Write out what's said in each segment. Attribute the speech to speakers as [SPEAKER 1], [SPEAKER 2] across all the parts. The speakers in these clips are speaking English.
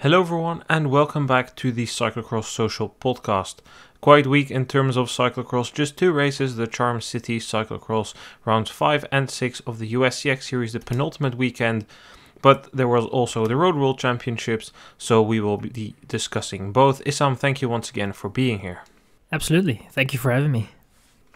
[SPEAKER 1] Hello everyone and welcome back to the Cyclocross Social podcast. Quiet week in terms of cyclocross, just two races, the Charm City Cyclocross rounds 5 and 6 of the USCX series, the penultimate weekend, but there was also the Road World Championships, so we will be discussing both. Issam, thank you once again for being here.
[SPEAKER 2] Absolutely, thank you for having me.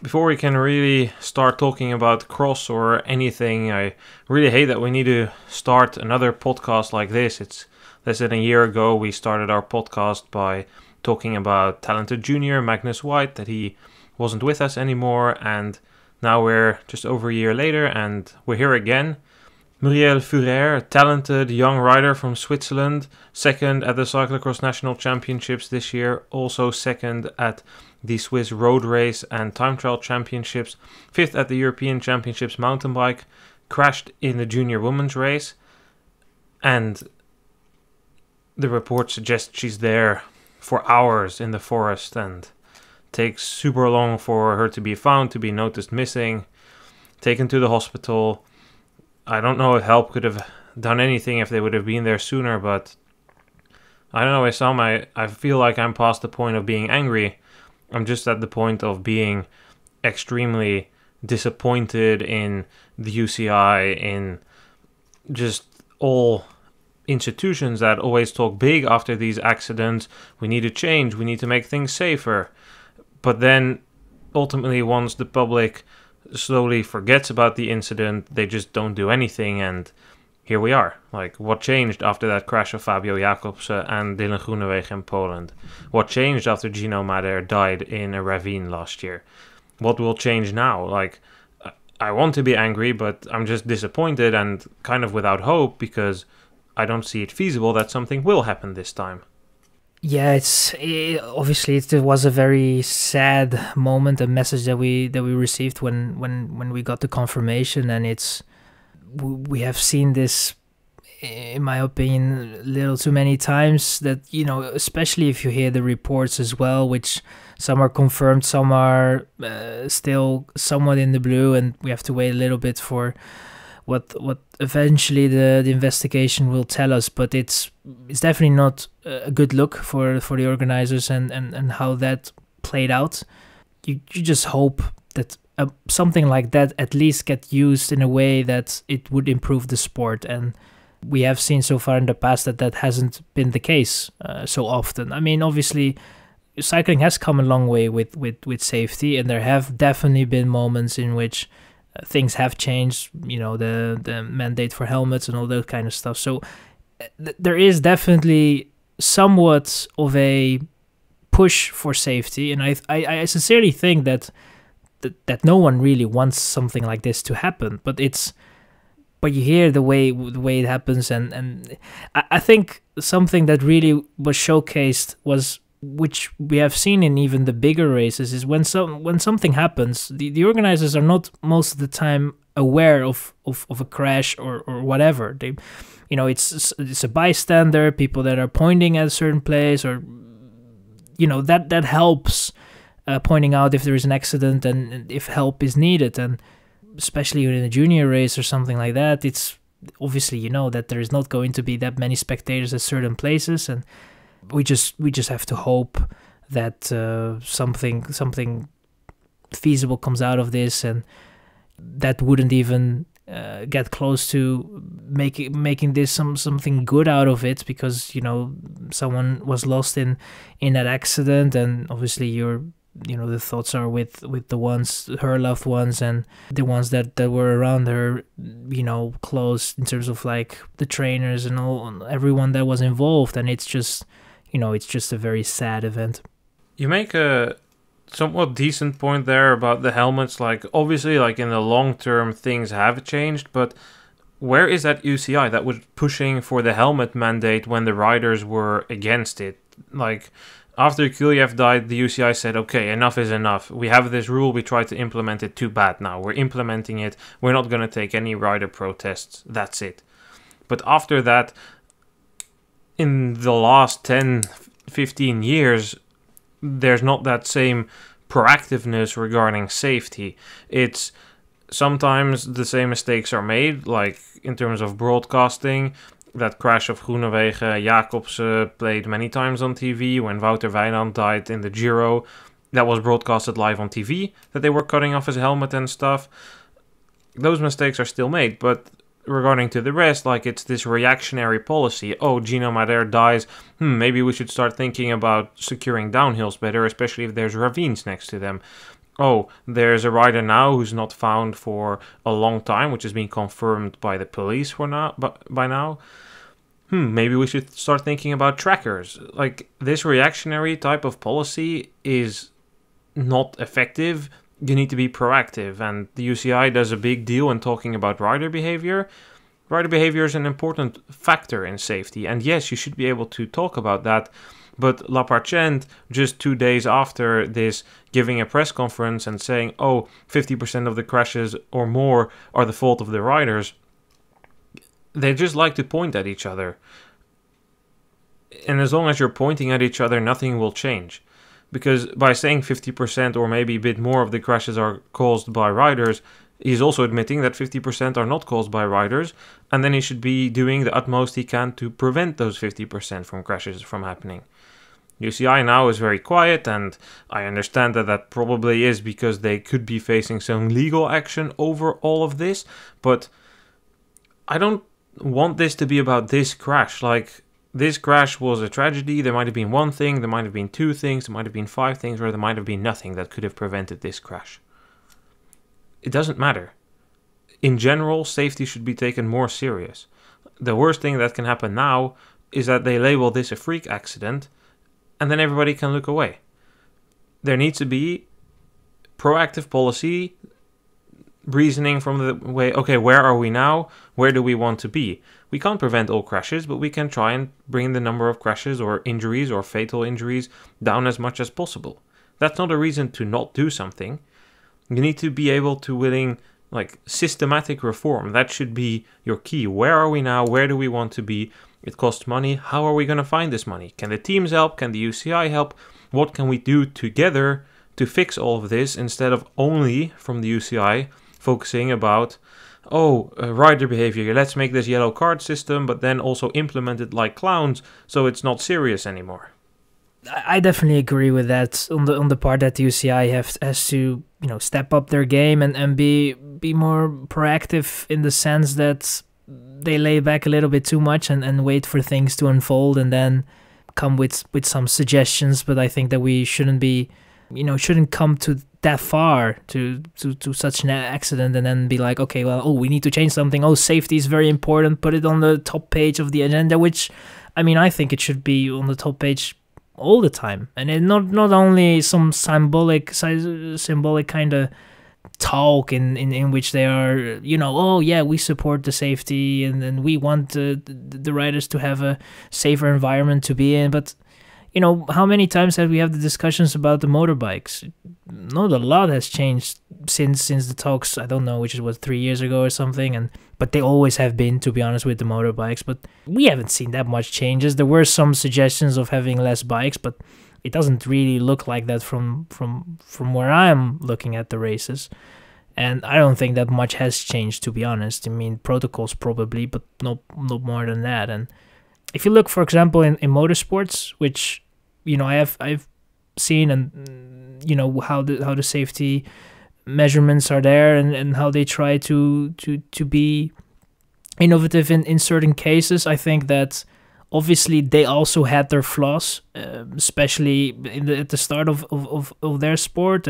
[SPEAKER 1] Before we can really start talking about cross or anything, I really hate that we need to start another podcast like this. It's less than a year ago we started our podcast by talking about talented junior Magnus White, that he wasn't with us anymore, and now we're just over a year later and we're here again. Muriel Furer, a talented young rider from Switzerland, second at the Cyclocross National Championships this year, also second at the Swiss Road Race and Time Trial Championships, fifth at the European Championships mountain bike, crashed in the junior women's race, and the report suggests she's there for hours in the forest and takes super long for her to be found, to be noticed missing, taken to the hospital. I don't know if help could have done anything if they would have been there sooner, but I don't know, Issam, I feel like I'm past the point of being angry. I'm just at the point of being extremely disappointed in the UCI, in just all institutions that always talk big after these accidents. We need to change, we need to make things safer. But then ultimately, once the public slowly forgets about the incident, they just don't do anything, and here we are. Like, what changed after that crash of Fabio Jakobsen and Dylan Groenewegen in Poland? What changed after Gino Mader died in a ravine last year? What will change now? Like, I want to be angry, but I'm just disappointed and kind of without hope, because I don't see it feasible that something will happen this time.
[SPEAKER 2] Yeah, obviously it was a very sad moment, a message that we received when we got the confirmation, and we have seen this, in my opinion, a little too many times. That, you know, especially if you hear the reports as well, which some are confirmed, some are still somewhat in the blue, and we have to wait a little bit for what eventually the investigation will tell us. But it's definitely not a good look for the organizers and how that played out. You just hope that something like that at least get used in a way that it would improve the sport, and we have seen so far in the past that hasn't been the case so often. I mean, obviously cycling has come a long way with safety, and there have definitely been moments in which things have changed, you know, the mandate for helmets and all that kind of stuff. So there is definitely somewhat of a push for safety, and I sincerely think that no one really wants something like this to happen. But you hear the way it happens, and I think something that really was showcased was, which we have seen in even the bigger races, is when something happens, the organizers are not most of the time aware of a crash or whatever. They, you know, it's a bystander, people that are pointing at a certain place, or, you know, that helps pointing out if there is an accident and if help is needed. And especially in a junior race or something like that, it's obviously, you know, that there is not going to be that many spectators at certain places, and we just have to hope that something feasible comes out of this, and that wouldn't even get close to making this something good out of it, because, you know, someone was lost in that accident, and obviously the thoughts are with the ones, her loved ones, and the ones that were around her, you know, close, in terms of like the trainers and everyone that was involved. And it's just, you know, it's just a very sad event.
[SPEAKER 1] You make a somewhat decent point there about the helmets. Like, obviously, like in the long term, things have changed, but where is that UCI that was pushing for the helmet mandate when the riders were against it? Like, after Kulyev died, the UCI said, okay, enough is enough. We have this rule, we tried to implement it, too bad now. We're implementing it, we're not going to take any rider protests, that's it. But after that, in the last 10, 15 years, there's not that same proactiveness regarding safety. It's sometimes the same mistakes are made, like in terms of broadcasting. that crash of Groenewegen, Jacobs played many times on TV. When Wouter Wijnand died in the Giro, that was broadcasted live on TV, that they were cutting off his helmet and stuff. Those mistakes are still made, but regarding to the rest, like, it's this reactionary policy. Oh, Gino Madère dies. Maybe we should start thinking about securing downhills better, especially if there's ravines next to them. Oh, there's a rider now who's not found for a long time, which has been confirmed by the police by now. Maybe we should start thinking about trackers. Like, this reactionary type of policy is not effective. You need to be proactive, and the UCI does a big deal in talking about rider behavior. Rider behavior is an important factor in safety, and yes, you should be able to talk about that. But Lapartient, just 2 days after this, giving a press conference and saying, 50% of the crashes or more are the fault of the riders. They just like to point at each other. And as long as you're pointing at each other, nothing will change. Because by saying 50% or maybe a bit more of the crashes are caused by riders, he's also admitting that 50% are not caused by riders, and then he should be doing the utmost he can to prevent those 50% from crashes from happening. UCI now is very quiet, and I understand that probably is because they could be facing some legal action over all of this, but I don't want this to be about this crash. Like, this crash was a tragedy. There might have been one thing, there might have been two things, there might have been 5 things, or there might have been nothing that could have prevented this crash. It doesn't matter. In general, safety should be taken more serious. The worst thing that can happen now is that they label this a freak accident, and then everybody can look away. There needs to be proactive policy, reasoning from the way, okay, where are we now? Where do we want to be? We can't prevent all crashes, but we can try and bring the number of crashes or injuries or fatal injuries down as much as possible. That's not a reason to not do something. You need to be able to willing, like, systematic reform. That should be your key. Where are we now? Where do we want to be? It costs money. How are we going to find this money? Can the teams help? Can the UCI help? What can we do together to fix all of this instead of only from the UCI focusing about, rider behavior. Let's make this yellow card system, but then also implement it like clowns so it's not serious anymore.
[SPEAKER 2] I definitely agree with that on the part that the UCI has to step up their game and be more proactive in the sense that they lay back a little bit too much and wait for things to unfold and then come with some suggestions. But I think that we shouldn't be shouldn't come to that far to such an accident and then be like, okay, well, we need to change something. Safety is very important. Put it on the top page of the agenda, which I think it should be on the top page all the time, and it not only some symbolic kind of talk in which they are we support the safety and we want the riders to have a safer environment to be in, but how many times have we had the discussions about the motorbikes? Not a lot has changed since the talks, I don't know, which was 3 years ago or something, but they always have been, to be honest, with the motorbikes, but we haven't seen that much changes. There were some suggestions of having less bikes, but it doesn't really look like that from where I'm looking at the races. And I don't think that much has changed, to be honest. Protocols probably, but not more than that. And if you look, for example, in motorsports, which I've seen, and how the safety measurements are there, and how they try to be innovative in certain cases. I think that obviously they also had their flaws, especially at the start of their sport,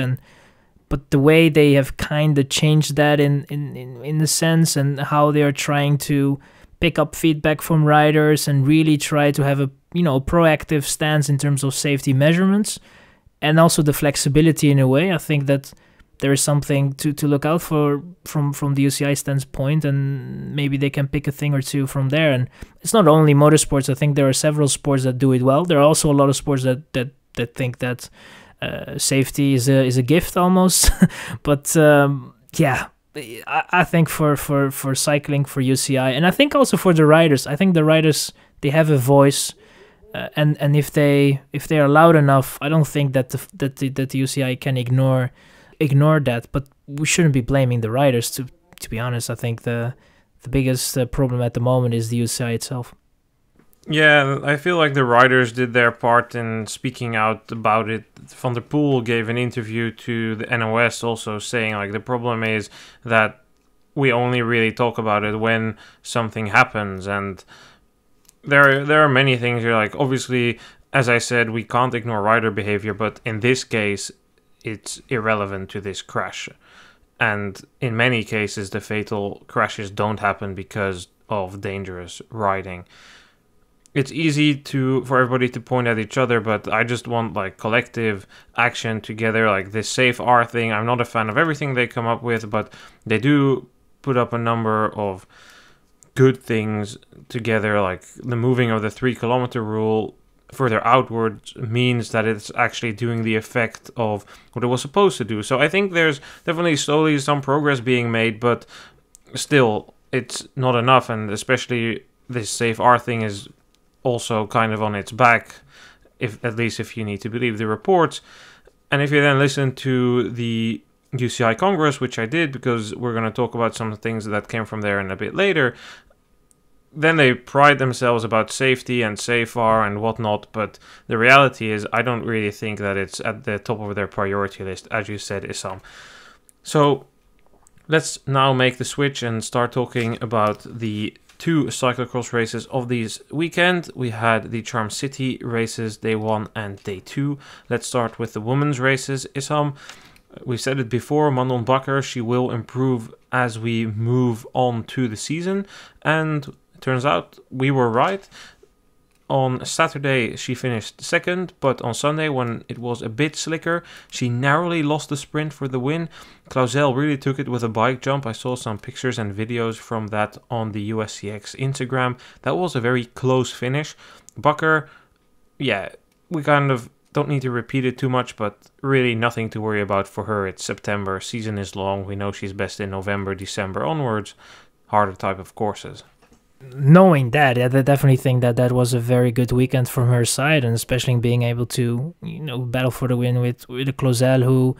[SPEAKER 2] but the way they have kind of changed that in the sense, and how they are trying to pick up feedback from riders and really try to have a proactive stance in terms of safety measurements, and also the flexibility in a way. I think that there is something to look out for from the UCI standpoint, and maybe they can pick a thing or two from there. And it's not only motorsports. I think there are several sports that do it well. There are also a lot of sports that think that safety is a gift almost. But I think for cycling, for UCI, and I think also for the riders. I think the riders, they have a voice, and if they are loud enough, I don't think that the UCI can ignore that. But we shouldn't be blaming the riders. To be honest, I think the biggest problem at the moment is the UCI itself.
[SPEAKER 1] Yeah, I feel like the riders did their part in speaking out about it. Van der Poel gave an interview to the NOS also saying like the problem is that we only really talk about it when something happens, and there are many things here. Like obviously, as I said, we can't ignore rider behavior, but in this case, it's irrelevant to this crash. And in many cases, the fatal crashes don't happen because of dangerous riding. It's easy for everybody to point at each other, but I just want like collective action together, like this Safe R thing. I'm not a fan of everything they come up with, but they do put up a number of good things together, like the moving of the 3 kilometer rule further outwards means that it's actually doing the effect of what it was supposed to do. So I think there's definitely slowly some progress being made, but still it's not enough, and especially this Safe R thing is also kind of on its back, at least if you need to believe the reports. And if you then listen to the UCI Congress, which I did because we're going to talk about some things that came from there in a bit later, then they pride themselves about safety and SAFAR and whatnot, but the reality is I don't really think that it's at the top of their priority list, as you said, Issam. So let's now make the switch and start talking about the 2 cyclocross races of this weekend. We had the Charm City races, day 1 and day 2. Let's start with the women's races. Issam, we said it before, Manon Bakker, she will improve as we move on to the season, and it turns out we were right. On Saturday she finished second, but on Sunday, when it was a bit slicker, she narrowly lost the sprint for the win. Clausel really took it with a bike jump. I saw some pictures and videos from that on the USCX Instagram. That was a very close finish. Bakker, yeah, we kind of don't need to repeat it too much, but really nothing to worry about for her. It's September, season is long. We know she's best in November, December onwards, harder type of courses.
[SPEAKER 2] Knowing that, I definitely think that was a very good weekend from her side, and especially being able to, battle for the win with a Clausel, who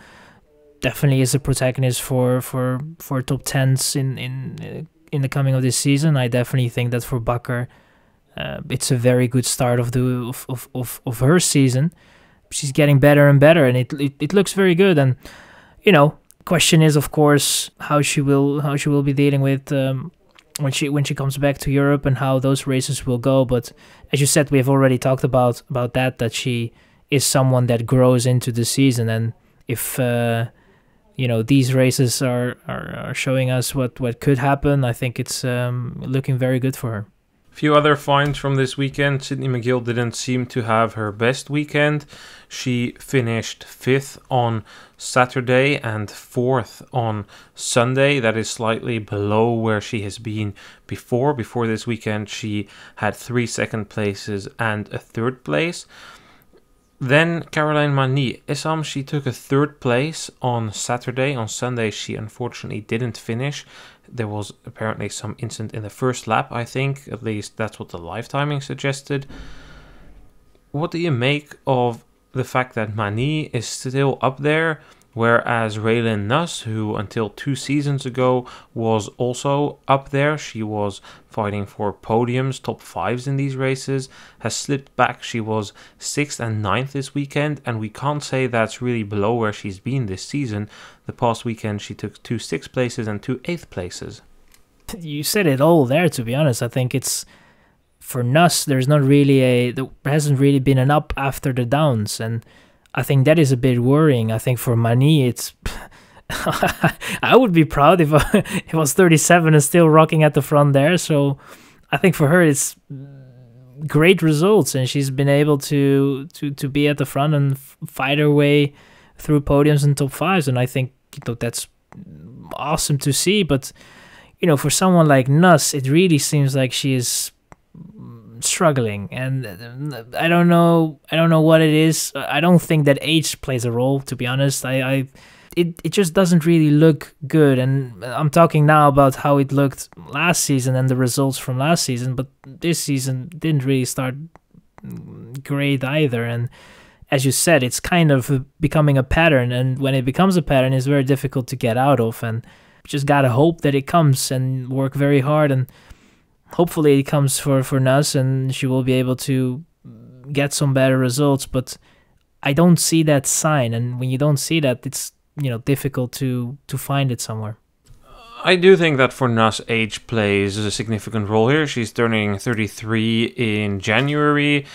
[SPEAKER 2] definitely is a protagonist for top 10s in the coming of this season. I definitely think that for Bakker, it's a very good start of her season. She's getting better and better, and it looks very good. And question is, of course, how she will be dealing with when she comes back to Europe and how those races will go. But as you said, we have already talked about that she is someone that grows into the season, and if these races are showing us what could happen, I think it's looking very good for her.
[SPEAKER 1] Few other finds from this weekend. Sydney McGill didn't seem to have her best weekend. She finished 5th on Saturday and 4th on Sunday. That is slightly below where she has been before. Before this weekend, she had 3 second places and a 3rd place. Then Caroline Mani. Issam, she took a 3rd place on Saturday. On Sunday, she unfortunately didn't finish. There was apparently some incident in the first lap, I think. At least that's what the live timing suggested. What do you make of the fact that Mani is still up there, whereas Raylin Nuss, who until 2 seasons ago was also up there, she was fighting for podiums, top 5s in these races, has slipped back. She was 6th and 9th this weekend, and we can't say that's really below where she's been this season. The past weekend she took 2 6th places and 2 8th places.
[SPEAKER 2] You said it all there, to be honest. I think it's, for Nuss, there hasn't really been an up after the downs, and I think that is a bit worrying. I think for Mani, it's I would be proud if it was 37 and still rocking at the front there. So I think for her it's great results, and she's been able to be at the front and fight her way through podiums and top 5s, and I think that's awesome to see. But for someone like Nuss, it really seems like she is struggling, and I don't know what it is. I don't think that age plays a role, to be honest. It just doesn't really look good, and I'm talking now about how it looked last season and the results from last season, but this season didn't really start great either. And as you said, it's kind of becoming a pattern, and when it becomes a pattern, it's very difficult to get out of, and just gotta hope that it comes and work very hard. And hopefully it comes for Nuss and she will be able to get some better results. But I don't see that sign, and when you don't see that, it's difficult to find it somewhere.
[SPEAKER 1] I do think that for Nuss, age plays a significant role here. She's turning 33 in January,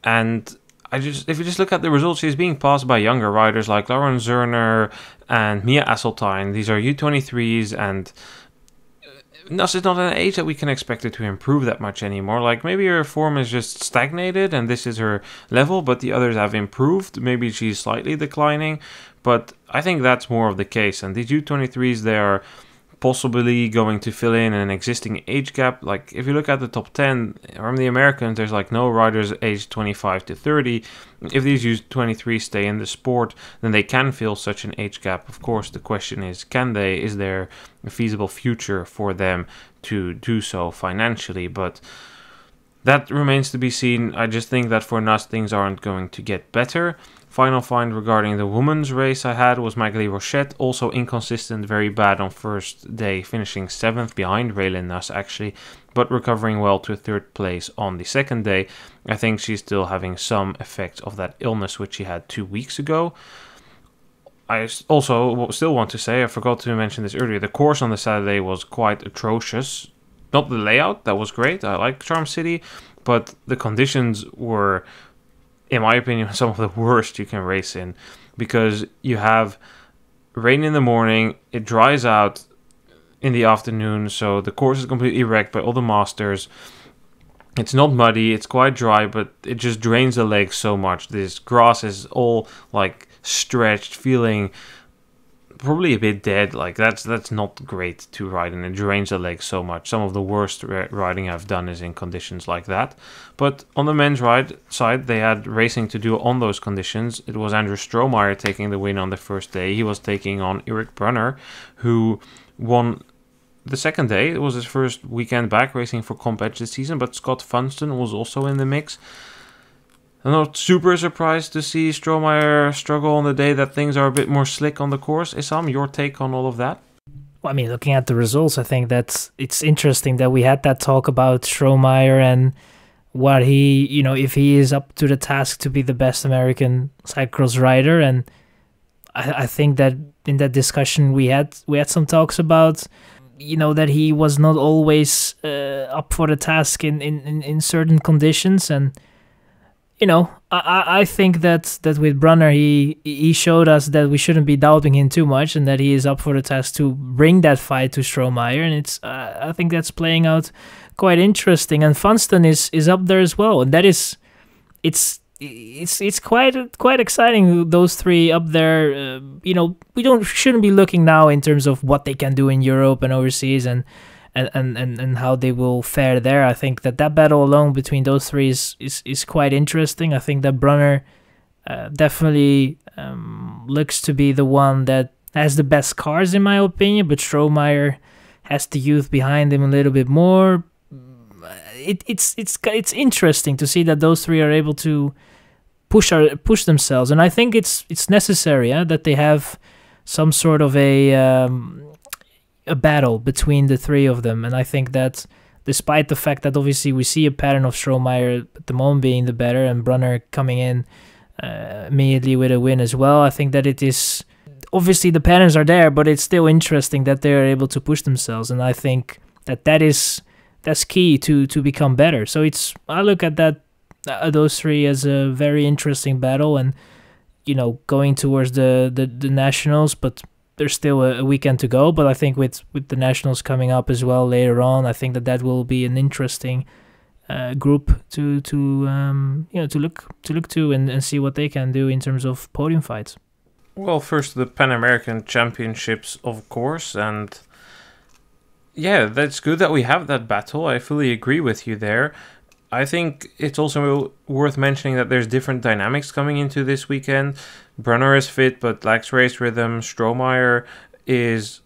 [SPEAKER 1] and if you just look at the results, she's being passed by younger riders like Lauren Zerner and Mia Asseltine. These are U23s, and Nuss is not an age that we can expect her to improve that much anymore. Like, maybe her form is just stagnated and this is her level, but the others have improved. Maybe she's slightly declining, but I think that's more of the case. And these U23s, they are possibly going to fill in an existing age gap. Like, if you look at the top 10 from the Americans, there's like no riders aged 25 to 30. If these U23 stay in the sport, then they can fill such an age gap. Of course, the question is, can they? Is there a feasible future for them to do so financially? But that remains to be seen. I just think that for Nuss, things aren't going to get better. Final find regarding the women's race I had was Magali Rochette, also inconsistent, very bad on first day, finishing 7th behind Raylin Nuss actually, but recovering well to 3rd place on the second day. I think she's still having some effects of that illness which she had 2 weeks ago. I also still want to say, I forgot to mention this earlier, the course on the Saturday was quite atrocious. Not the layout, that was great, I like Charm City, but the conditions were, in my opinion, some of the worst you can race in, because you have rain in the morning, it dries out in the afternoon, so the course is completely wrecked by all the masters. It's not muddy, it's quite dry, but it just drains the legs so much. This grass is all like stretched, feeling probably a bit dead. Like, that's not great to ride, and it drains the legs so much. Some of the worst riding I've done is in conditions like that. But on the men's ride side, they had racing to do on those conditions. It was Andrew Strohmeyer taking the win on the first day. He was taking on Eric Brunner, who won the second day. It was his first weekend back racing for Comp Edge this season, but Scott Funston was also in the mix. I'm not super surprised to see Strohmeyer struggle on the day that things are a bit more slick on the course. Issam, your take on all of that?
[SPEAKER 2] Well, I mean, looking at the results, I think that it's interesting that we had that talk about Strohmeyer and what he, if he is up to the task to be the best American cyclocross rider. And I think that in that discussion we had some talks about, that he was not always up for the task in certain conditions. And I think that with Brunner, he showed us that we shouldn't be doubting him too much, and that he is up for the task to bring that fight to Strohmeyer, and it's I think that's playing out quite interesting. And Funston is up there as well, and that is it's quite exciting. Those three up there, we shouldn't be looking now in terms of what they can do in Europe and overseas and how they will fare there. I think that battle alone between those three is quite interesting. I think that Brunner definitely looks to be the one that has the best cars in my opinion, but Strohmeyer has the youth behind him a little bit more. It's interesting to see that those three are able to push themselves, and I think it's necessary that they have some sort of a battle between the three of them. And I think that despite the fact that obviously we see a pattern of Strohmeyer at the moment being the better and Brunner coming in immediately with a win as well, I think that it is obviously the patterns are there, but it's still interesting that they're able to push themselves, and I think that's key to become better. So I look at those three as a very interesting battle, and going towards the nationals, but there's still a weekend to go. But I think with the nationals coming up as well later on, I think that will be an interesting group to look to and see what they can do in terms of podium fights.
[SPEAKER 1] Well, first the Pan American Championships, of course, and yeah, that's good that we have that battle. I fully agree with you there. I think it's also worth mentioning that there's different dynamics coming into this weekend. Brunner is fit but lacks race rhythm. Strohmeyer is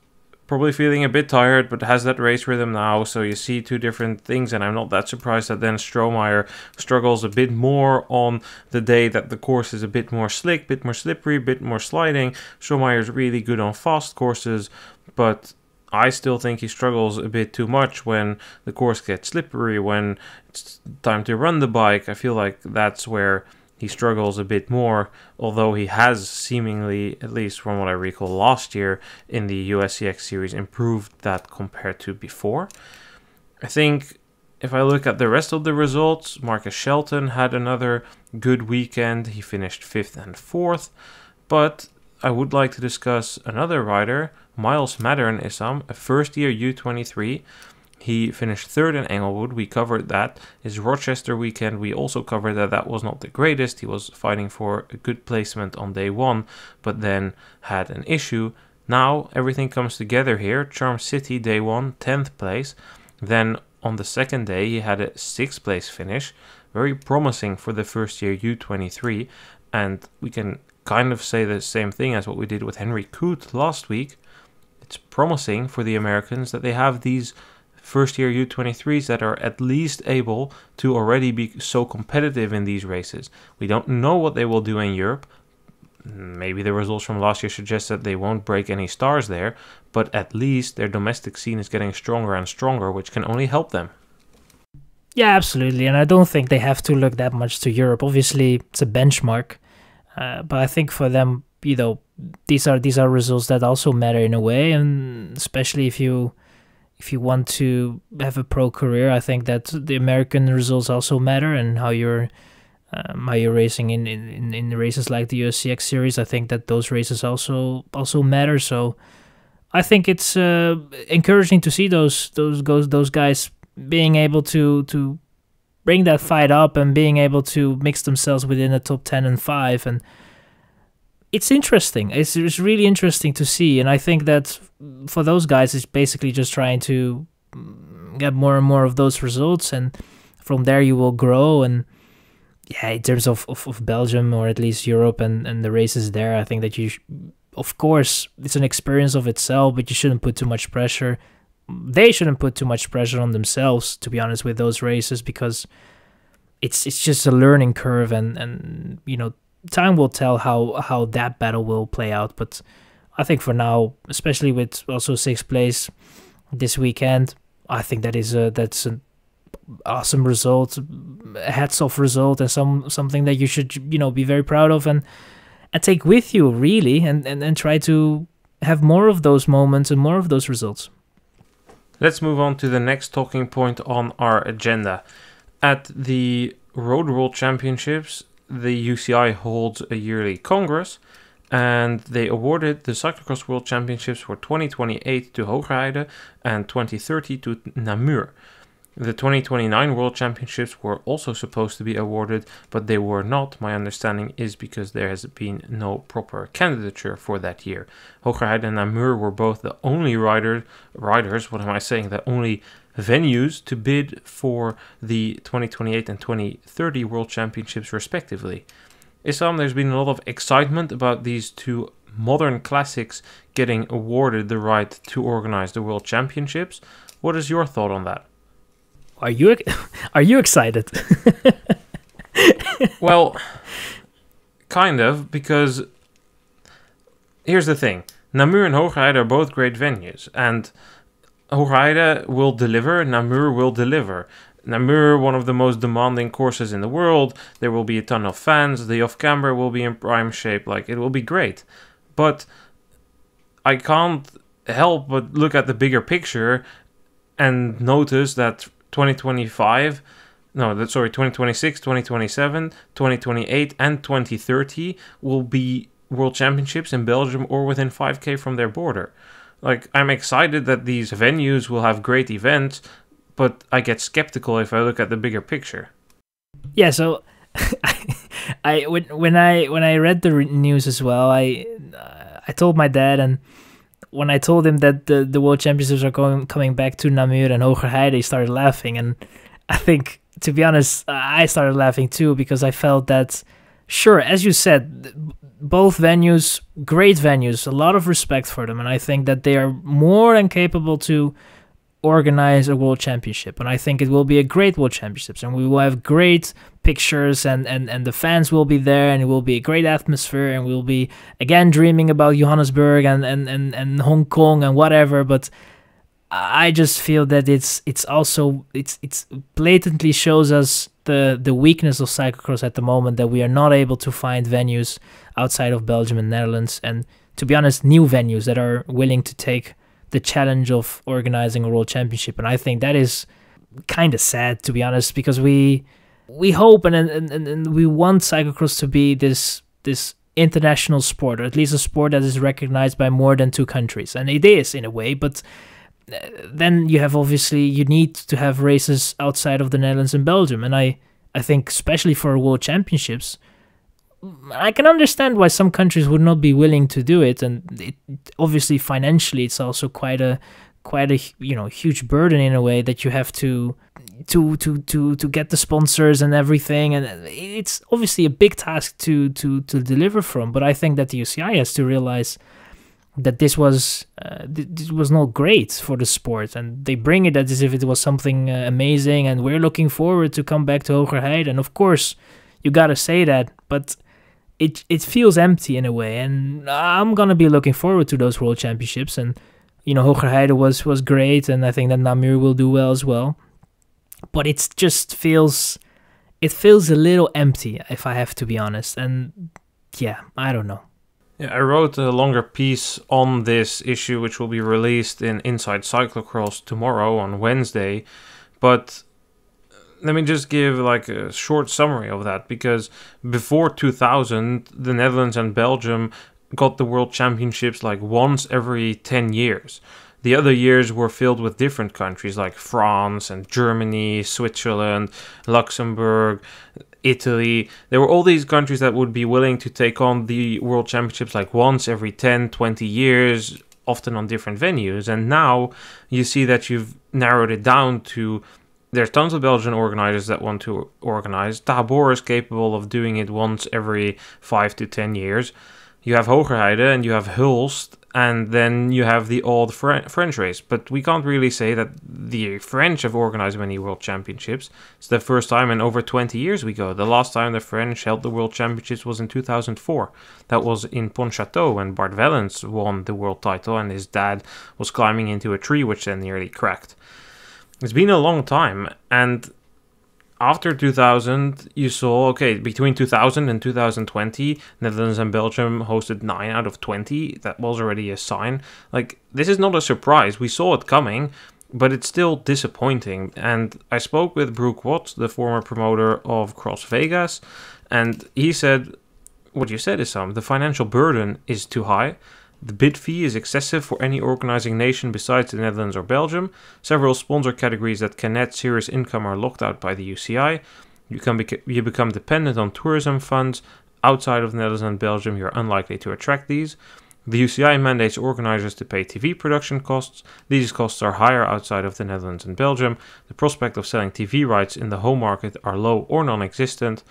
[SPEAKER 1] probably feeling a bit tired but has that race rhythm now. So you see two different things, and I'm not that surprised that then Strohmeyer struggles a bit more on the day that the course is a bit more slick, a bit more slippery, a bit more sliding. Strohmeyer is really good on fast courses, but I still think he struggles a bit too much when the course gets slippery, when it's time to run the bike. I feel like that's where he struggles a bit more, although he has seemingly, at least from what I recall last year in the USCX series, improved that compared to before. I think if I look at the rest of the results, Marcus Shelton had another good weekend. He finished 5th and 4th, but I would like to discuss another rider, Miles Maddern Issam, a first-year U23. He finished 3rd in Englewood. We covered that. His Rochester weekend, we also covered that. That was not the greatest. He was fighting for a good placement on day 1, but then had an issue. Now everything comes together here. Charm City, day 1, 10th place. Then on the second day, he had a 6th place finish. Very promising for the first-year U23. And we can kind of say the same thing as what we did with Henry Coote last week. It's promising for the Americans that they have these first-year U23s that are at least able to already be so competitive in these races. We don't know what they will do in Europe. Maybe the results from last year suggest that they won't break any stars there, but at least their domestic scene is getting stronger and stronger, which can only help them.
[SPEAKER 2] Yeah, absolutely. And I don't think they have to look that much to Europe. Obviously, it's a benchmark. But I think for them, these are results that also matter in a way, and especially if you want to have a pro career, I think that the American results also matter, and how you're racing in races like the USCX series. I think that those races also matter. So I think it's encouraging to see those guys being able to bring that fight up and being able to mix themselves within the top 10 and 5, and it's interesting. It's really interesting to see, and I think that for those guys, it's basically just trying to get more and more of those results, and from there you will grow. And yeah, in terms of Belgium, or at least Europe and the races there, I think that of course, it's an experience of itself, but you shouldn't put too much pressure. They shouldn't put too much pressure on themselves, to be honest, with those races, because it's just a learning curve, and time will tell how that battle will play out. But I think for now, especially with also 6th place this weekend, I think that's an awesome result, a hats off result, and something that you should be very proud of and take with you, really, and try to have more of those moments and more of those results.
[SPEAKER 1] Let's move on to the next talking point on our agenda. At the Road World Championships, the UCI holds a yearly congress, and they awarded the Cyclocross World Championships for 2028 to Hoogerheide and 2030 to Namur. The 2029 World Championships were also supposed to be awarded, but they were not. My understanding is because there has been no proper candidature for that year. Hoogerheide and Namur were both the only the only venues to bid for the 2028 and 2030 World Championships respectively. Issam, there's been a lot of excitement about these two modern classics getting awarded the right to organize the World Championships. What is your thought on that?
[SPEAKER 2] Are you excited?
[SPEAKER 1] Well, kind of, because here's the thing. Namur and Hoogerheide are both great venues, and Hoogerheide will deliver, Namur will deliver. Namur, one of the most demanding courses in the world. There will be a ton of fans. The off-camber will be in prime shape. It will be great. But I can't help but look at the bigger picture and notice that 2026, 2027, 2028, and 2030 will be World Championships in Belgium or within 5k from their border. I'm excited that these venues will have great events, but I get skeptical if I look at the bigger picture.
[SPEAKER 2] Yeah, so when I read the news as well, I told my dad, and when I told him that the World Championships are coming back to Namur and Hoogerheide, he started laughing, and I think, to be honest, I started laughing too, because I felt that, sure, as you said, both venues, great venues, a lot of respect for them, and I think that they are more than capable to organize a World Championship, and I think it will be a great World Championships, and we will have great pictures, and the fans will be there, and it will be a great atmosphere, and we'll be again dreaming about Johannesburg and Hong Kong and whatever. But I just feel that it's also it's blatantly shows us the weakness of cyclocross at the moment, that we are not able to find venues outside of Belgium and Netherlands, and to be honest, new venues that are willing to take the challenge of organizing a world championship. And I think that is kind of sad, to be honest, because we hope and we want cyclocross to be this international sport, or at least a sport that is recognized by more than 2 countries, and it is in a way. But then you need to have races outside of the Netherlands and Belgium, and I think especially for world championships, I can understand why some countries would not be willing to do it, and obviously financially it's also quite a huge burden in a way, that you have to get the sponsors and everything, and it's obviously a big task to deliver from. But I think that the UCI has to realize that this was not great for the sport, and they bring it as if it was something amazing, and we're looking forward to come back to Hogerheide, and of course you gotta say that, but it feels empty in a way. And I'm gonna be looking forward to those world championships, and Hogerheide was great, and I think that Namur will do well as well. But it feels a little empty, if I have to be honest. And yeah, I don't know.
[SPEAKER 1] Yeah, I wrote a longer piece on this issue, which will be released in Inside Cyclocross tomorrow on Wednesday. But let me just give like a short summary of that, because before 2000, the Netherlands and Belgium got the World Championships like once every 10 years. The other years were filled with different countries like France and Germany, Switzerland, Luxembourg, Italy. There were all these countries that would be willing to take on the World Championships like once every 10, 20 years, often on different venues. And now you see that you've narrowed it down to, there's tons of Belgian organizers that want to organize. Tabor is capable of doing it once every 5 to 10 years. You have Hogerheide and you have Hulst, and then you have the old French race. But we can't really say that the French have organized many World Championships. It's the first time in over 20 years we go. The last time the French held the World Championships was in 2004. That was in Pontchâteau when Bart Wellens won the world title and his dad was climbing into a tree, which then nearly cracked. It's been a long time, and after 2000, you saw, between 2000 and 2020, Netherlands and Belgium hosted 9 out of 20. That was already a sign. Like, this is not a surprise. We saw it coming, but it's still disappointing. And I spoke with Brooke Watts, the former promoter of Cross Vegas, and he said, what you said, Issam, the financial burden is too high. The bid fee is excessive for any organizing nation besides the Netherlands or Belgium. Several sponsor categories that can net serious income are locked out by the UCI. You become dependent on tourism funds. Outside of the Netherlands and Belgium, you're unlikely to attract these. The UCI mandates organizers to pay TV production costs. These costs are higher outside of the Netherlands and Belgium. The prospect of selling TV rights in the home market are low or non-existent,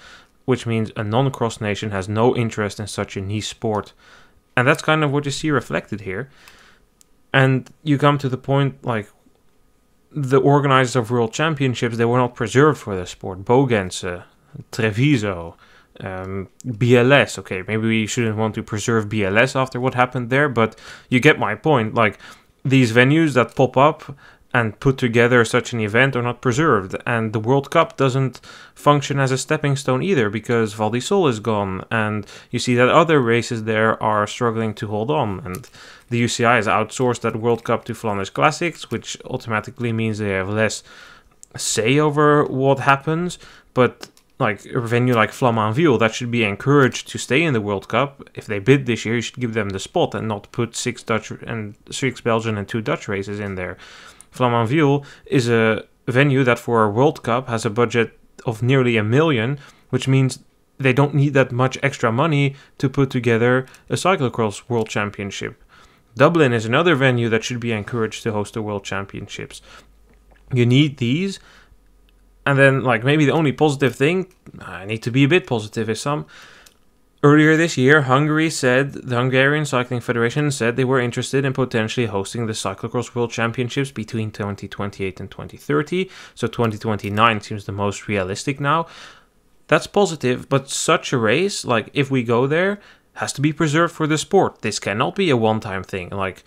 [SPEAKER 1] which means a non-cross nation has no interest in such a niche sport. And that's kind of what you see reflected here. And you come to the point, like, the organizers of World Championships, they were not preserved for the sport. Bogense, Treviso, BLS. Okay, maybe we shouldn't want to preserve BLS after what happened there, but you get my point. Like, these venues that pop up and put together such an event are not preserved. And the World Cup doesn't function as a stepping stone either, because Val di Sole is gone, and you see that other races there are struggling to hold on. And the UCI has outsourced that World Cup to Flanders Classics, which automatically means they have less say over what happens. But like a venue like Flamanville, that should be encouraged to stay in the World Cup. If they bid this year, you should give them the spot and not put 6 Belgian and 2 Dutch races in there. Flamanville is a venue that for a World Cup has a budget of nearly $1 million, which means they don't need that much extra money to put together a cyclocross World Championship. Dublin is another venue that should be encouraged to host the World Championships. You need these. And then, like, maybe the only positive thing, I need to be a bit positive, is some. Earlier this year, the Hungarian Cycling Federation said they were interested in potentially hosting the Cyclocross World Championships between 2028 and 2030. So 2029 seems the most realistic now. That's positive, but such a race, like, if we go there, has to be preserved for the sport. This cannot be a one-time thing. Like,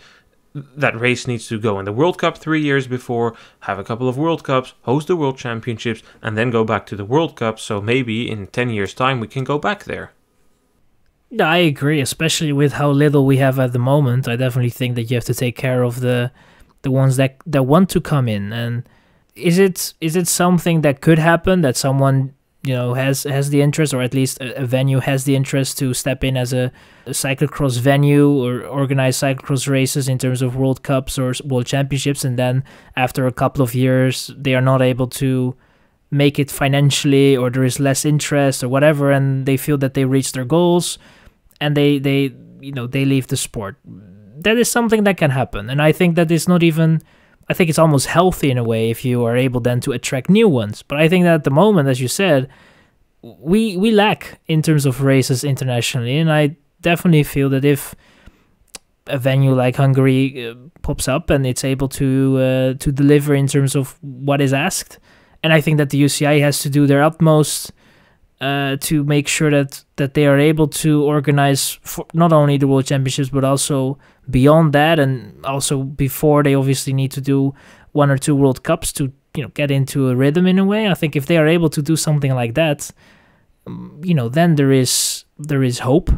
[SPEAKER 1] that race needs to go in the World Cup 3 years before, have a couple of World Cups, host the World Championships, and then go back to the World Cup. So maybe in 10 years' time we can go back there.
[SPEAKER 2] Yeah, I agree, especially with how little we have at the moment. I definitely think that you have to take care of the ones that want to come in. And is it something that could happen, that someone has the interest, or at least a venue has the interest to step in as a cyclocross venue or organize cyclocross races in terms of World Cups or World Championships, and then after a couple of years they are not able to make it financially, or there is less interest or whatever, and they feel that they reached their goals and they leave the sport? That is something that can happen, and I think that it's not even, I think it's almost healthy in a way if you are able then to attract new ones. But I think that at the moment, as you said, we lack in terms of races internationally, and I definitely feel that if a venue like Hungary pops up and it's able to deliver in terms of what is asked, and I think that the UCI has to do their utmost to make sure that they are able to organize for not only the World Championships but also beyond that, and also before they obviously need to do 1 or 2 World Cups to get into a rhythm in a way. I think if they are able to do something like that, then there is hope.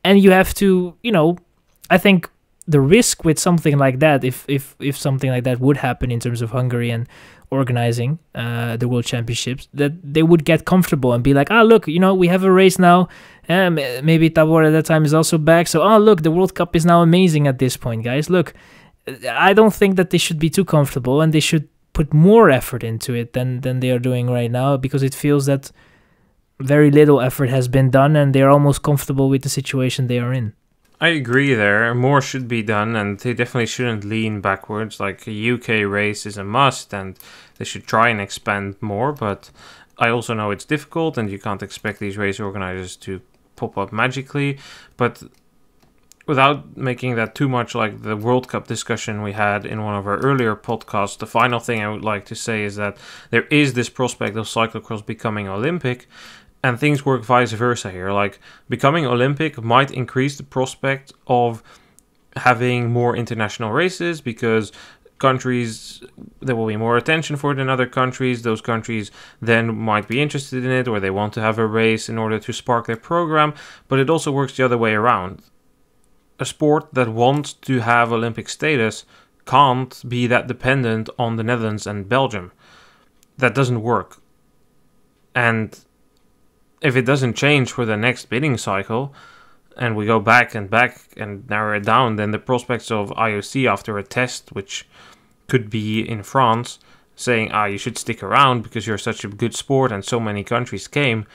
[SPEAKER 2] And you have to, I think the risk with something like that, if something like that would happen in terms of Hungary and organizing the World Championships, that they would get comfortable and be like, look, we have a race now. Maybe Tabor at that time is also back. So, look, the World Cup is now amazing at this point, guys. Look, I don't think that they should be too comfortable, and they should put more effort into it than they are doing right now, because it feels that very little effort has been done and they're almost comfortable with the situation they are in.
[SPEAKER 1] I agree there. More should be done, and they definitely shouldn't lean backwards. Like, a UK race is a must, and they should try and expand more. But I also know it's difficult, and you can't expect these race organizers to pop up magically. But without making that too much like the World Cup discussion we had in one of our earlier podcasts, the final thing I would like to say is that there is this prospect of cyclocross becoming Olympic. And things work vice versa here. Like, becoming Olympic might increase the prospect of having more international races, because countries, there will be more attention for it in other countries. Those countries then might be interested in it, or they want to have a race in order to spark their program. But it also works the other way around. A sport that wants to have Olympic status can't be that dependent on the Netherlands and Belgium. That doesn't work. And if it doesn't change for the next bidding cycle, and we go back and narrow it down, then the prospects of IOC after a test, which could be in France, saying, you should stick around because you're such a good sport and so many countries came,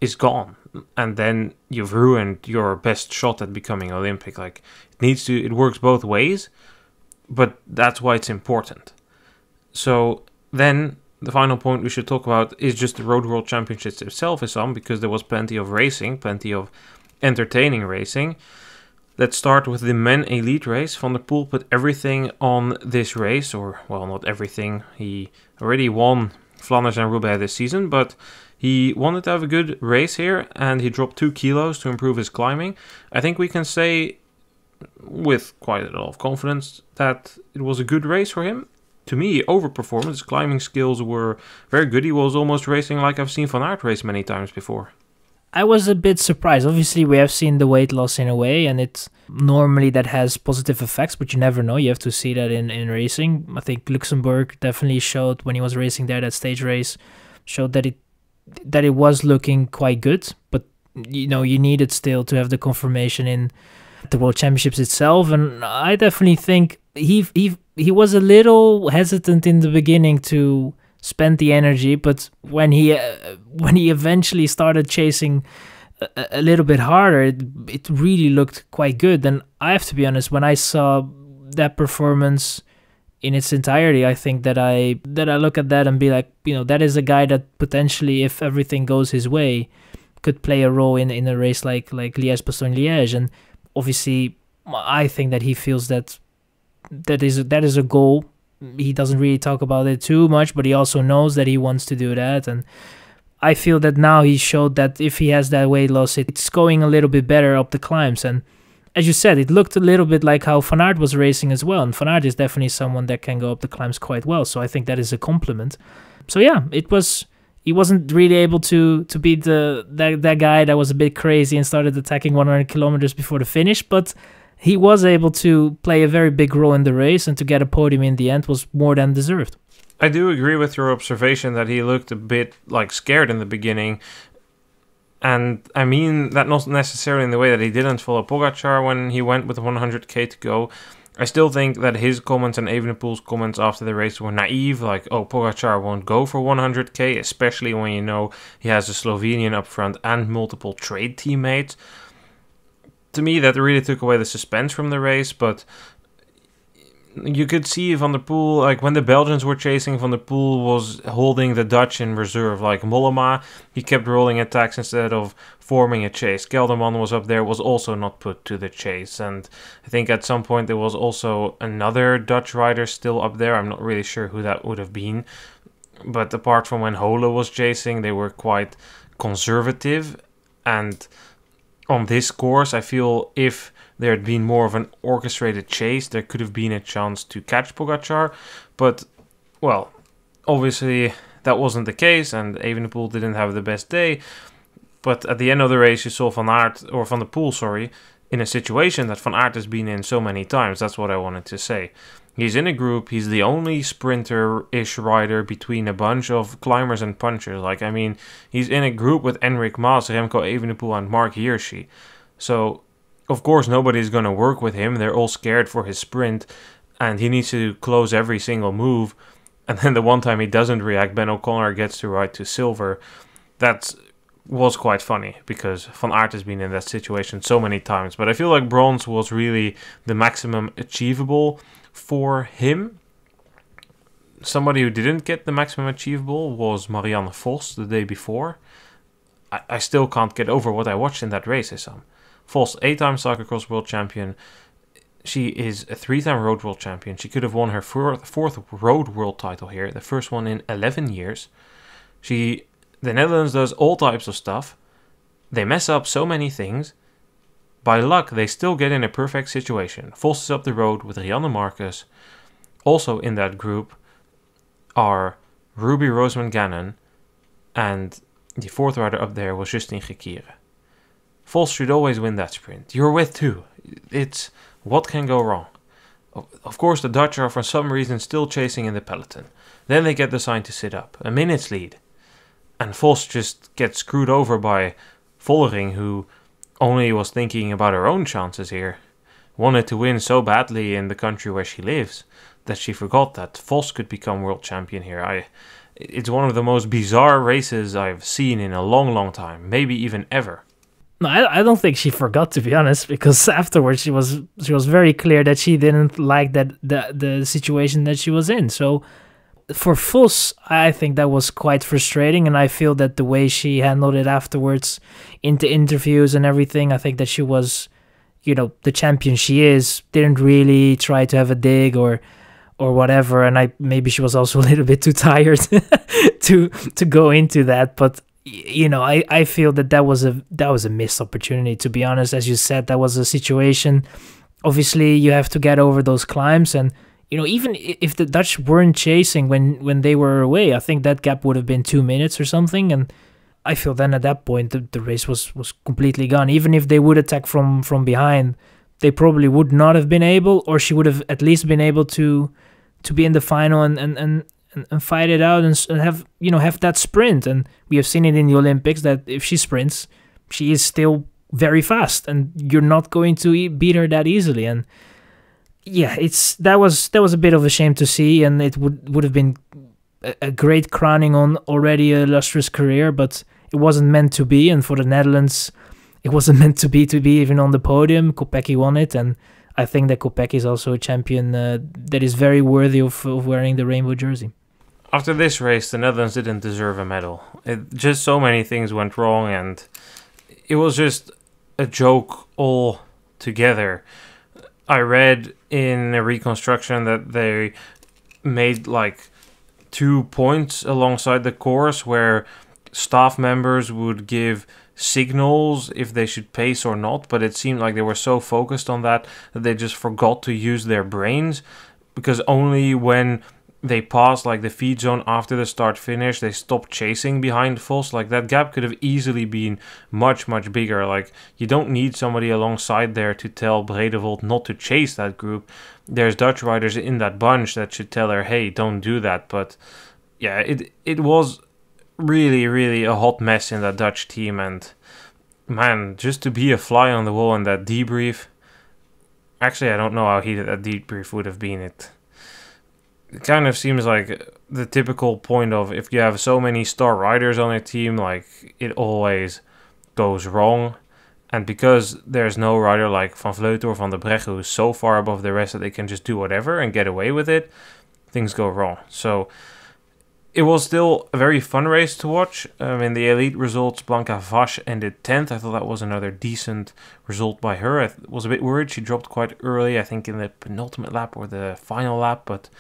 [SPEAKER 1] is gone. And then you've ruined your best shot at becoming Olympic. Like, it works both ways, but that's why it's important. So then the final point we should talk about is just the Road World Championships itself, Issam, because there was plenty of racing, plenty of entertaining racing. Let's start with the men elite race. Van der Poel put everything on this race, or, well, not everything. He already won Flanders and Roubaix this season, but he wanted to have a good race here, and he dropped 2 kilos to improve his climbing. I think we can say with quite a lot of confidence that it was a good race for him. To me, overperformed. His climbing skills were very good. He was almost racing like I've seen Van Aert race many times before.
[SPEAKER 2] I was a bit surprised. Obviously, we have seen the weight loss in a way, and it's normally that has positive effects, but you never know. You have to see that in racing. I think Luxembourg definitely showed, when he was racing there, that stage race, showed that it was looking quite good, but you needed still to have the confirmation in the World Championships itself. And I definitely think he was a little hesitant in the beginning to spend the energy, but when he eventually started chasing a little bit harder, it really looked quite good. And I have to be honest, when I saw that performance in its entirety, I think that I look at that and be like, that is a guy that potentially, if everything goes his way, could play a role in a race like Liège-Bastogne-Liège. And obviously, I think that he feels that is a goal. He doesn't really talk about it too much, but he also knows that he wants to do that. And I feel that now he showed that if he has that weight loss, it's going a little bit better up the climbs. And as you said, it looked a little bit like how Van Aert was racing as well. And Van Aert is definitely someone that can go up the climbs quite well. So I think that is a compliment. So yeah, he wasn't really able to beat that guy that was a bit crazy and started attacking 100 kilometers before the finish, but he was able to play a very big role in the race, and to get a podium in the end was more than deserved.
[SPEAKER 1] I do agree with your observation that he looked a bit like scared in the beginning. And I mean that not necessarily in the way that he didn't follow Pogačar when he went with 100k to go. I still think that his comments and Evenepoel's comments after the race were naive, like, oh, Pogačar won't go for 100k, especially when you know he has a Slovenian up front and multiple trade teammates. To me, that really took away the suspense from the race, but you could see Van der Poel, like when the Belgians were chasing, Van der Poel was holding the Dutch in reserve. Like Mollema, he kept rolling attacks instead of forming a chase. Kelderman was up there, was also not put to the chase. And I think at some point there was also another Dutch rider still up there. I'm not really sure who that would have been. But apart from when Hole was chasing, they were quite conservative. And on this course, I feel if there had been more of an orchestrated chase, there could have been a chance to catch Pogačar. But, well, obviously that wasn't the case, and Evenepoel didn't have the best day. But at the end of the race, you saw Van der Poel, in a situation that Van Aert has been in so many times. That's what I wanted to say. He's in a group, he's the only sprinter-ish rider between a bunch of climbers and punchers. Like, I mean, he's in a group with Enric Mas, Remco Evenepoel and Mark Hirschi. So, of course, nobody's going to work with him. They're all scared for his sprint, and he needs to close every single move. And then the one time he doesn't react, Ben O'Connor gets to ride to silver. That was quite funny, because Van Aert has been in that situation so many times. But I feel like bronze was really the maximum achievable for him. Somebody who didn't get the maximum achievable was Marianne Vos the day before. I still can't get over what I watched in that race, Issam. Vos, 8-time Cyclocross World Champion. She is a 3-time Road World Champion. She could have won her fourth Road World title here, the first one in 11 years. The Netherlands does all types of stuff. They mess up so many things. By luck, they still get in a perfect situation. Vos is up the road with Rianne Marcus. Also in that group are Ruby Roseman Gannon, and the fourth rider up there was Justine Gekire. Vos should always win that sprint. You're with two. It's what can go wrong. Of course, the Dutch are for some reason still chasing in the peloton. Then they get the sign to sit up. A minute's lead. And Vos just gets screwed over by Vollering, who only was thinking about her own chances here. Wanted to win so badly in the country where she lives that she forgot that Vos could become world champion here. It's one of the most bizarre races I've seen in a long, long time. Maybe even ever.
[SPEAKER 2] No, I don't think she forgot, to be honest, because afterwards she was very clear that she didn't like the situation that she was in. So for Vos, I think that was quite frustrating, and I feel that the way she handled it afterwards in the interviews and everything, I think that she was, the champion she is, didn't really try to have a dig or whatever, and maybe she was also a little bit too tired to go into that, but I feel that was a missed opportunity, to be honest. As you said, that was a situation. Obviously, you have to get over those climbs, and even if the Dutch weren't chasing when they were away, I think that gap would have been 2 minutes or something. And I feel then at that point the race was completely gone. Even if they would attack from behind, they probably would not have been able, or she would have at least been able to be in the final and fight it out and have that sprint. And we have seen it in the Olympics that if she sprints, she is still very fast, and you're not going to beat her that easily. And yeah, that was a bit of a shame to see, and it would have been a great crowning on already a illustrious career, but it wasn't meant to be. And for the Netherlands, it wasn't meant to be even on the podium. Kopecky won it, and I think that Kopecky is also a champion that is very worthy of wearing the rainbow jersey.
[SPEAKER 1] After this race, the Netherlands didn't deserve a medal. Just so many things went wrong, and it was just a joke all together. I read in a reconstruction that they made like 2 points alongside the course where staff members would give signals if they should pace or not, but it seemed like they were so focused on that they just forgot to use their brains, because only when they passed like the feed zone after the start finish they stopped chasing behind Vos. Like, that gap could have easily been much bigger. Like, you don't need somebody alongside there to tell Bredevold not to chase that group. There's Dutch riders in that bunch that should tell her, hey, don't do that. But yeah, it was really a hot mess in that Dutch team, and man, just to be a fly on the wall in that debrief. Actually, I don't know how heated that debrief would have been. It kind of seems like the typical point of, if you have so many star riders on a team, like, it always goes wrong. And because there's no rider like Van Vleuten or Van der Breggen who's so far above the rest that they can just do whatever and get away with it, things go wrong. So it was still a very fun race to watch. In the elite results, Blanca Vash ended 10th. I thought that was another decent result by her. I was a bit worried. She dropped quite early, I think in the penultimate lap or the final lap, but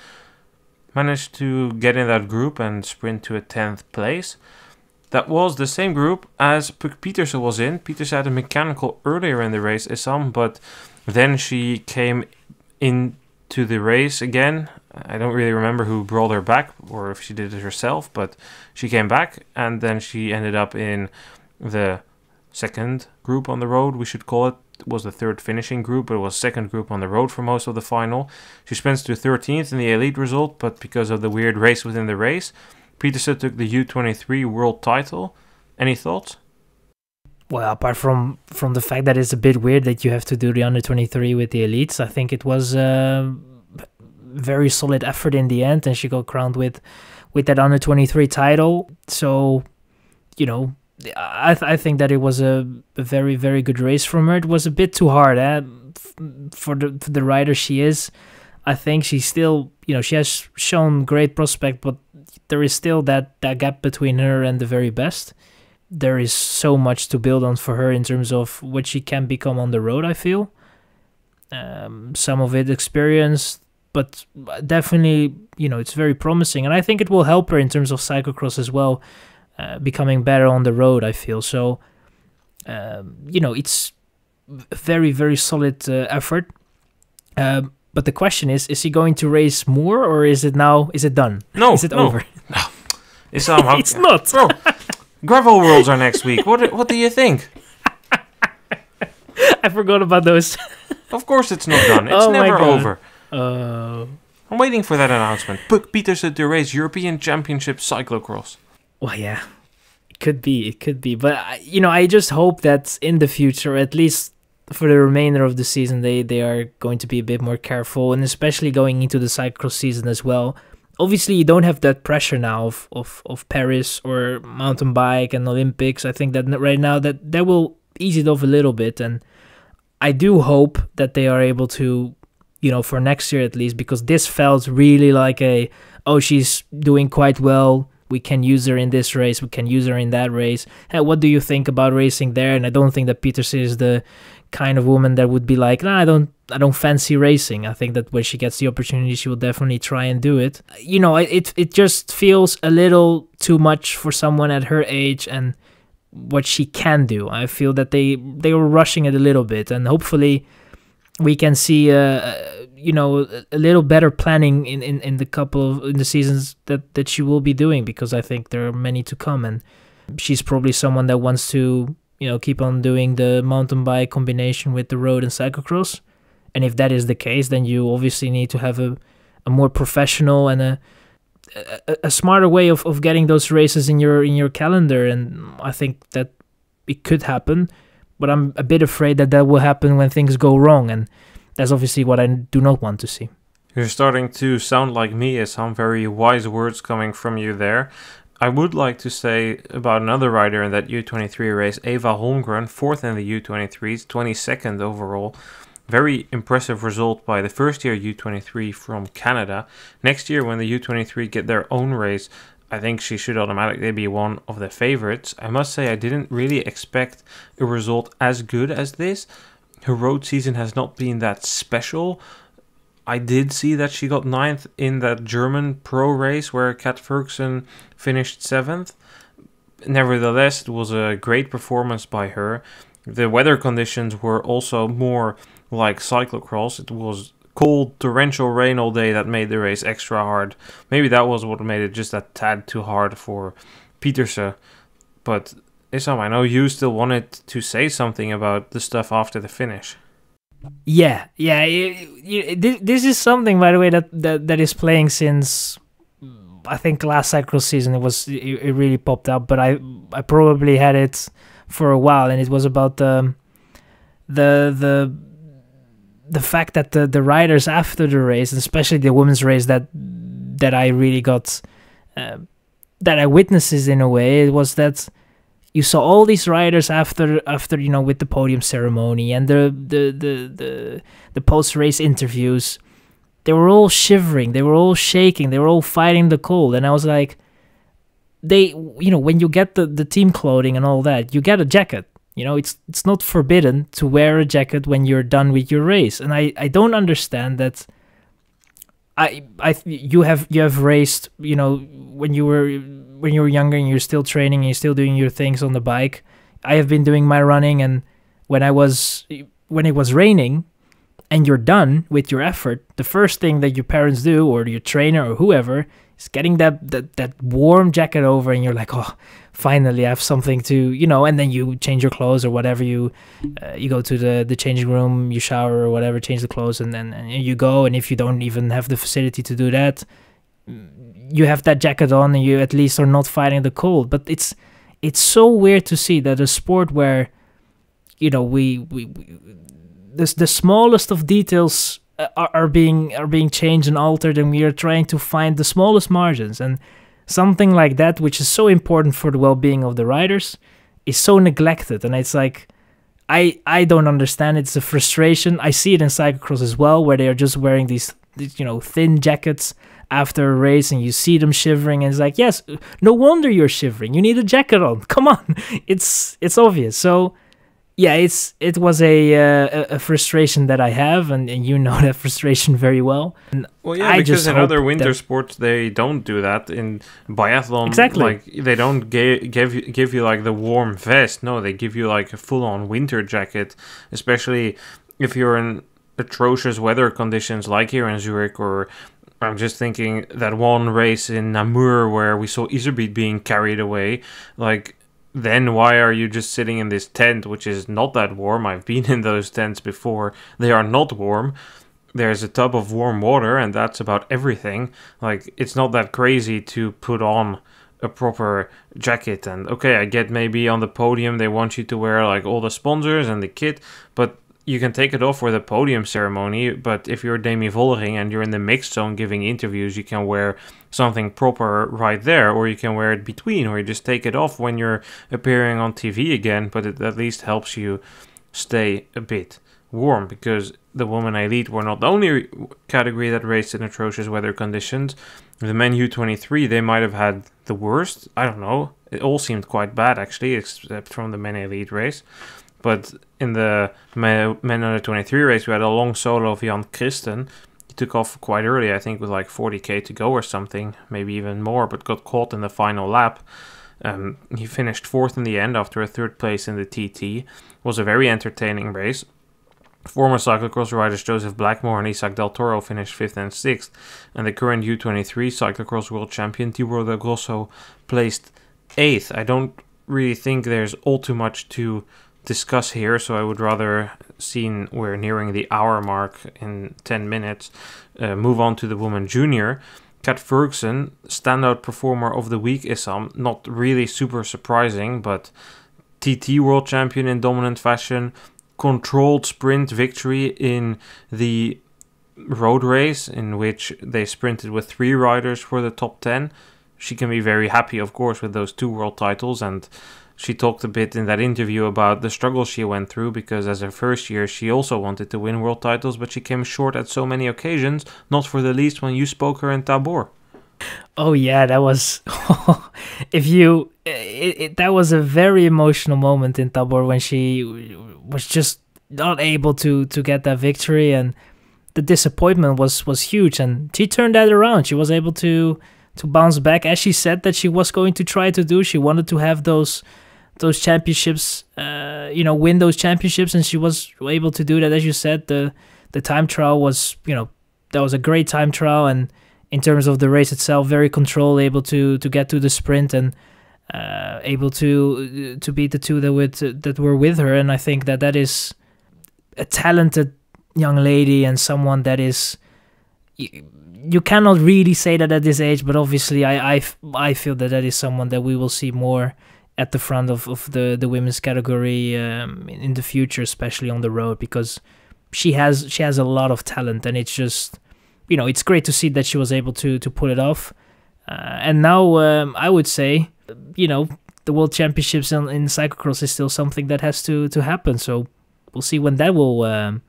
[SPEAKER 1] managed to get in that group and sprint to a 10th place. That was the same group as Puk Pietersen was in. Pietersen had a mechanical earlier in the race, Issam, but then she came into the race again. I don't really remember who brought her back or if she did it herself, but she came back, and then she ended up in the second group on the road, we should call it. It was the third finishing group, but it was second group on the road for most of the final. She sprints to 13th in the elite result, but because of the weird race within the race, Pietersen took the U23 world title. Any thoughts?
[SPEAKER 2] Well, apart from the fact that it's a bit weird that you have to do the under 23 with the elites, I think it was a very solid effort in the end, and she got crowned with that under 23 title. So, you know, I think that it was a very good race from her. It was a bit too hard for the rider she is. I think she's still, she has shown great prospect, but there is still that gap between her and the very best. There is so much to build on for her in terms of what she can become on the road, I feel. Some of it experience, but definitely, it's very promising. And I think it will help her in terms of cyclocross as well, becoming better on the road, I feel. So, it's a very solid effort. But the question is he going to race more, or is it done?
[SPEAKER 1] No.
[SPEAKER 2] Is it over?
[SPEAKER 1] No. It's not.
[SPEAKER 2] Bro,
[SPEAKER 1] Gravel Worlds are next week. What do you think?
[SPEAKER 2] I forgot about those.
[SPEAKER 1] Of course it's not done. It's never over. I'm waiting for that announcement. Puk Pietersen to race European Championship Cyclocross.
[SPEAKER 2] Well, yeah. It could be. But, I just hope that in the future, at least for the remainder of the season, they are going to be a bit more careful, and especially going into the cyclocross season as well. Obviously, you don't have that pressure now of Paris or mountain bike and Olympics. I think that right now that will ease it off a little bit, and I do hope that they are able to, for next year at least, because this felt really like she's doing quite well. We can use her in this race. We can use her in that race. Hey, what do you think about racing there? And I don't think that Pietersen is the kind of woman that would be like, I don't fancy racing. I think that when she gets the opportunity, she will definitely try and do it. It just feels a little too much for someone at her age and what she can do. I feel that they were rushing it a little bit, and hopefully we can see a little better planning in the seasons that she will be doing, because I think there are many to come, and she's probably someone that wants to keep on doing the mountain bike combination with the road and cyclocross. And if that is the case, then you obviously need to have a more professional and a smarter way of getting those races in your calendar. And I think that it could happen, but I'm a bit afraid that will happen when things go wrong, and that's obviously what I do not want to see.
[SPEAKER 1] You're starting to sound like me, as some very wise words coming from you there. I would like to say about another rider in that U23 race, Eva Holmgren, 4th in the U23s, 22nd overall. Very impressive result by the first year U23 from Canada. Next year, when the U23 get their own race, I think she should automatically be one of the favorites. I must say I didn't really expect a result as good as this. Her road season has not been that special. I did see that she got 9th in that German pro race where Kat Ferguson finished 7th. nevertheless, it was a great performance by her. The weather conditions were also more like cyclocross. It was cold, torrential rain all day that made the race extra hard. Maybe that was what made it just a tad too hard for Pieterse. But Issam, I know you still wanted to say something about the stuff after the finish.
[SPEAKER 2] Yeah. This is something, by the way, that is playing since I think last cyclocross season. It really popped up, but I probably had it for a while, and it was about the fact that the riders after the race, and especially the women's race that I really got that I witnessed in a way, it was that you saw all these riders after with the podium ceremony and the post race interviews. They were all shivering, they were all shaking, they were all fighting the cold, and I was like, when you get the team clothing and all that, you get a jacket. It's not forbidden to wear a jacket when you're done with your race, and I don't understand that. You have raced, when you were younger and you're still training and you're still doing your things on the bike. I have been doing my running, and when it was raining and you're done with your effort, the first thing that your parents do, or your trainer or whoever, is getting that warm jacket over, and you're like, oh, finally I have something to, and then you change your clothes or whatever, you go to the changing room, you shower or whatever, change the clothes, and then you go, and if you don't even have the facility to do that, you have that jacket on, and you at least are not fighting the cold. But it's so weird to see that a sport where, the smallest of details are being changed and altered, and we are trying to find the smallest margins, and something like that, which is so important for the well-being of the riders, is so neglected. And it's like, I don't understand. It's a frustration. I see it in cyclocross as well, where they are just wearing these thin jackets after a race, and you see them shivering, and it's like, yes, no wonder you're shivering, you need a jacket on, come on. It's obvious. So yeah, it was a frustration that I have, and you know that frustration very well. And
[SPEAKER 1] well, yeah, because in other winter sports they don't do that. In biathlon,
[SPEAKER 2] exactly,
[SPEAKER 1] like they don't give you like the warm vest. No, they give you like a full-on winter jacket, especially if you're in atrocious weather conditions like here in Zurich. Or I'm just thinking that one race in Namur where we saw Iserbyt being carried away, like. Then why are you just sitting in this tent, which is not that warm? I've been in those tents before. They are not warm. There's a tub of warm water, and that's about everything. Like, it's not that crazy to put on a proper jacket. And okay, I get maybe on the podium they want you to wear like all the sponsors and the kit, but you can take it off for the podium ceremony. But if you're Demi Vollering and you're in the mixed zone giving interviews, you can wear something proper right there, or you can wear it between, or you just take it off when you're appearing on TV again. But it at least helps you stay a bit warm, because the women elite were not the only category that raced in atrocious weather conditions. The men U23, they might have had the worst. I don't know. It all seemed quite bad actually, except from the men elite race. But in the men under 23 race, we had a long solo of Jan Christen. He took off quite early, I think with like 40k to go or something, maybe even more, but got caught in the final lap. He finished 4th in the end after a 3rd place in the TT. It was a very entertaining race. Former cyclocross riders Joseph Blackmore and Isaac Del Toro finished 5th and 6th. And the current U23 cyclocross world champion Tibor Del Grosso placed 8th. I don't really think there's all too much to discuss here, so I would rather, seeing we're nearing the hour mark in 10 minutes, move on to the woman junior. Kat Ferguson, standout performer of the week, Issam. Not really super surprising, but TT world champion in dominant fashion, controlled sprint victory in the road race in which they sprinted with 3 riders for the top 10. She can be very happy, of course, with those 2 world titles, and she talked a bit in that interview about the struggles she went through, because as her first year she also wanted to win world titles, but she came short at so many occasions, not for the least when you spoke her in Tabor.
[SPEAKER 2] Oh yeah, that was that was a very emotional moment in Tabor when she was just not able to get that victory, and the disappointment was huge, and she turned that around. She was able to bounce back, as she said that she was going to try to do. She wanted to have those championships, win those championships, and she was able to do that. As you said, the time trial was, that was a great time trial, and in terms of the race itself, very controlled, able to get to the sprint, and able to beat the two that were with her. And I think that is a talented young lady, and someone that is, you cannot really say that at this age, but obviously I feel that is someone that we will see more at the front of the women's category in the future, especially on the road, because she has a lot of talent, and it's just, it's great to see that she was able to pull it off. And now I would say, the World Championships in cyclocross is still something that has to happen. So we'll see when that will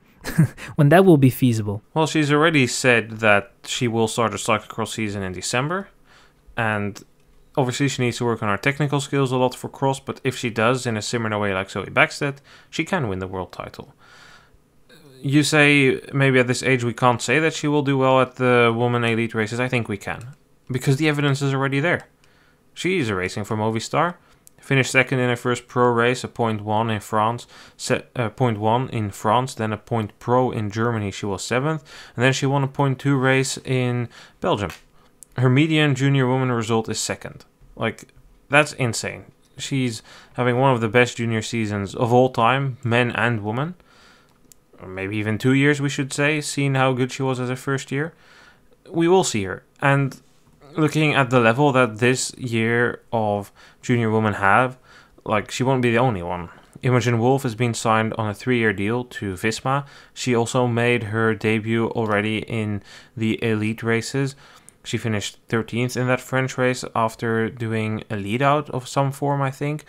[SPEAKER 2] when that will be feasible.
[SPEAKER 1] Well, she's already said that she will start a cyclocross season in December, and obviously she needs to work on her technical skills a lot for cross, but if she does in a similar way like Zoe Backstedt, she can win the world title. You say maybe at this age we can't say that she will do well at the women elite races. I think we can, because the evidence is already there. She is racing for Movistar, finished second in her first pro race, a 0.1 in France, 0.1 in France, then a point pro in Germany. She was 7th, and then she won a 0.2 race in Belgium. Her median junior woman result is 2nd. Like, that's insane. She's having one of the best junior seasons of all time, men and women. Or maybe even 2 years, we should say, seeing how good she was as her first year. We will see her. And looking at the level that this year of junior women have, like, she won't be the only one. Imogen Wolf has been signed on a 3-year deal to Visma. She also made her debut already in the elite races. She finished 13th in that French race after doing a lead out of some form, I think.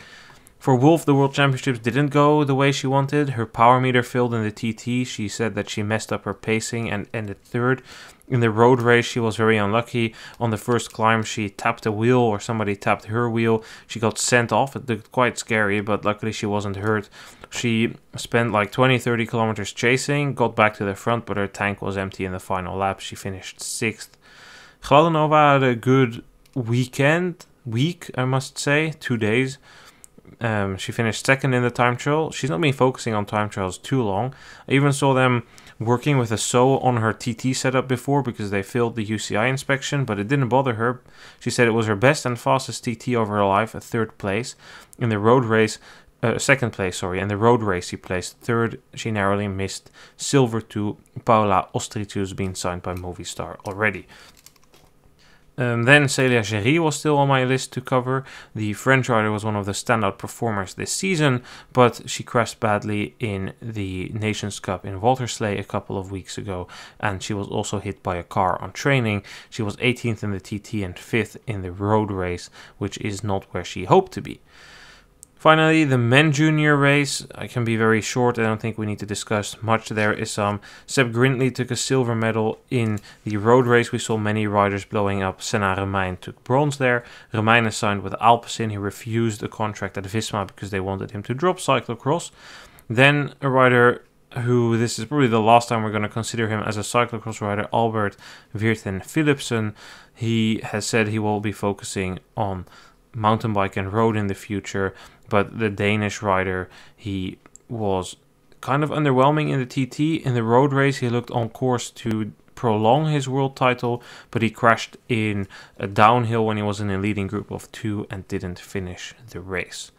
[SPEAKER 1] For Wolf, the World Championships didn't go the way she wanted. Her power meter failed in the TT. She said that she messed up her pacing and ended 3rd. In the road race, she was very unlucky. On the first climb, she tapped a wheel, or somebody tapped her wheel. She got sent off. It looked quite scary, but luckily she wasn't hurt. She spent like 20-30 kilometers chasing, got back to the front, but her tank was empty in the final lap. She finished 6th. Gladenova had a good week, I must say, 2 days. She finished 2nd in the time trial. She's not been focusing on time trials too long. I even saw them working with a SO on her TT setup before because they failed the UCI inspection, but it didn't bother her. She said it was her best and fastest TT of her life, a 3rd place. In the road race, 2nd place, sorry. In the road race, she placed 3rd. She narrowly missed silver to Paula Ostrić, who's been signed by Movistar already. Then Celia Géry was still on my list to cover. The French rider was one of the standout performers this season, but she crashed badly in the Nations Cup in Walterslee a couple of weeks ago, and she was also hit by a car on training. She was 18th in the TT and 5th in the road race, which is not where she hoped to be. Finally, the men junior race. I can be very short. I don't think we need to discuss much there. Issam. Seb Grindley took a silver medal in the road race. We saw many riders blowing up. Senna Romein took bronze there. Romein is signed with Alpecin. He refused a contract at Visma because they wanted him to drop cyclocross. Then a rider who, this is probably the last time we're going to consider him as a cyclocross rider, Albert Weerten Philipsen. He has said he will be focusing on mountain bike and road in the future, but the Danish rider, he was kind of underwhelming in the TT. In the road race, he looked on course to prolong his world title, but he crashed in a downhill when he was in a leading group of 2 and didn't finish the race.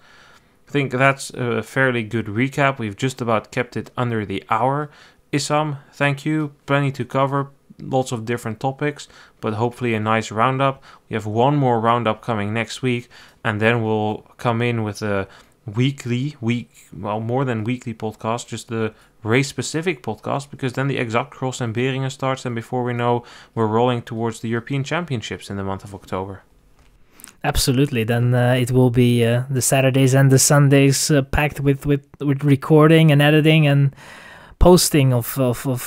[SPEAKER 1] I think that's a fairly good recap. We've just about kept it under the hour. Issam, thank you. Plenty to cover. Lots of different topics, but hopefully a nice roundup. We have one more roundup coming next week, and then we'll come in with a more than weekly podcast, just the race-specific podcast, because then the Exact Cross and Beringen starts, and before we know, we're rolling towards the European Championships in the month of October.
[SPEAKER 2] Absolutely. Then it will be the Saturdays and the Sundays packed with recording and editing and posting of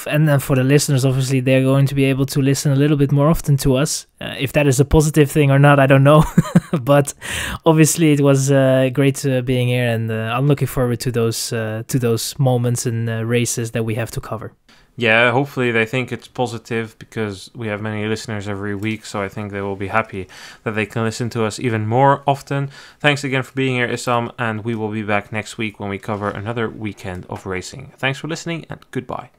[SPEAKER 2] and then for the listeners, obviously they're going to be able to listen a little bit more often to us. If that is a positive thing or not, I don't know. But obviously it was great being here, and I'm looking forward to those moments and races that we have to cover.
[SPEAKER 1] Yeah, hopefully they think it's positive because we have many listeners every week, so I think they will be happy that they can listen to us even more often. Thanks again for being here, Issam, and we will be back next week when we cover another weekend of racing. Thanks for listening, and goodbye.